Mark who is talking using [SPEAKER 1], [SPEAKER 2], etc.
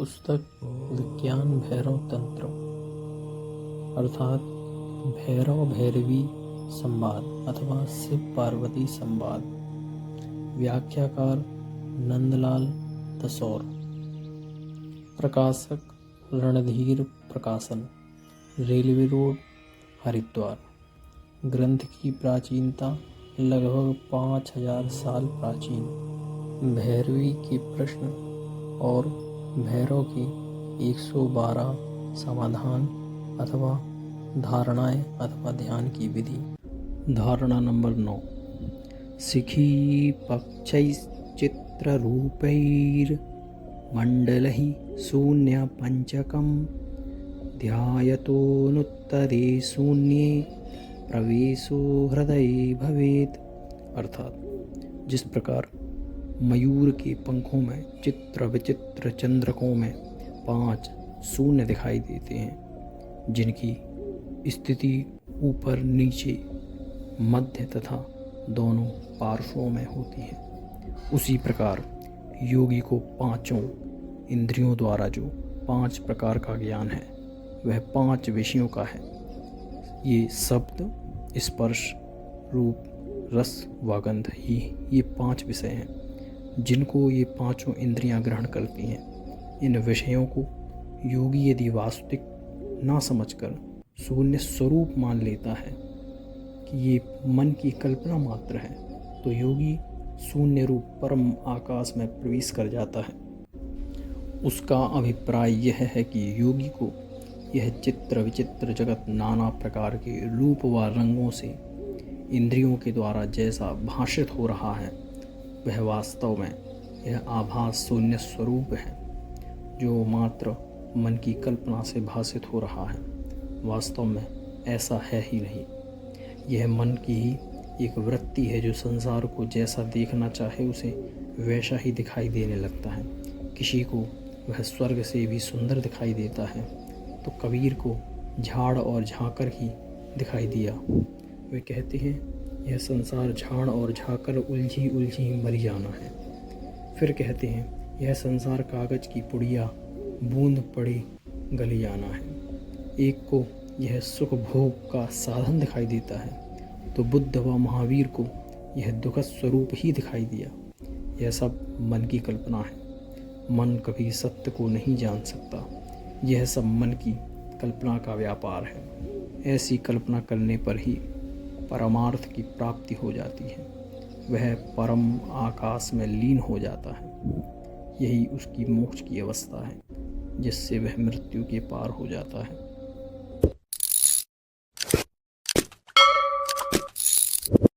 [SPEAKER 1] पुस्तक विज्ञान भैरव तंत्र अर्थात भैरव भैरवी संवाद अथवा शिव पार्वती संवाद। व्याख्याकार नंदलाल तसौर। प्रकाशक रणधीर प्रकाशन, रेलवे रोड, हरिद्वार। ग्रंथ की प्राचीनता लगभग 5000 साल प्राचीन। भैरवी के प्रश्न और भैरव के 112 समाधान अथवा धारणाएं अथवा ध्यान की विधि। धारणा नंबर 9। शिखी पक्षैश्चित्ररूपैर्मण्डलैः शून्यपञ्चकं ध्यायतोऽनुत्तरे शून्ये प्रवेशो हृदये भवेत्। अर्थात जिस प्रकार मयूर के पंखों में चित्र विचित्र चंद्रकों में 5 शून्य दिखाई देते हैं, जिनकी स्थिति ऊपर नीचे मध्य तथा दोनों पार्श्वों में होती है, उसी प्रकार योगी को 5 इंद्रियों द्वारा जो 5 प्रकार का ज्ञान है वह 5 विषयों का है। ये शब्द, स्पर्श, रूप, रस व गंध ही ये 5 विषय हैं जिनको ये 5 इंद्रियां ग्रहण करती हैं। इन विषयों को योगी यदि वास्तविक ना समझकर शून्य स्वरूप मान लेता है कि ये मन की कल्पना मात्र है, तो योगी शून्य रूप परम आकाश में प्रवेश कर जाता है। उसका अभिप्राय यह है कि योगी को यह चित्र विचित्र जगत नाना प्रकार के रूप व रंगों से इंद्रियों के द्वारा जैसा भाषित हो रहा है, वह वास्तव में यह आभास शून्य स्वरूप है जो मात्र मन की कल्पना से भाषित हो रहा है। वास्तव में ऐसा है ही नहीं। यह मन की ही एक वृत्ति है जो संसार को जैसा देखना चाहे उसे वैसा ही दिखाई देने लगता है। किसी को वह स्वर्ग से भी सुंदर दिखाई देता है, तो कबीर को झाड़ और झांकर ही दिखाई दिया। वे कहते हैं यह संसार झाड़ और झांकर उलझी उलझी मर जाना है। फिर कहते हैं यह संसार कागज की पुड़िया बूंद पड़ी गली जाना है। एक को यह सुख भोग का साधन दिखाई देता है, तो बुद्ध व महावीर को यह दुखद स्वरूप ही दिखाई दिया। यह सब मन की कल्पना है। मन कभी सत्य को नहीं जान सकता। यह सब मन की कल्पना का व्यापार है। ऐसी कल्पना करने पर ही परमार्थ की प्राप्ति हो जाती है। वह परम आकाश में लीन हो जाता है। यही उसकी मोक्ष की अवस्था है, जिससे वह मृत्यु के पार हो जाता है।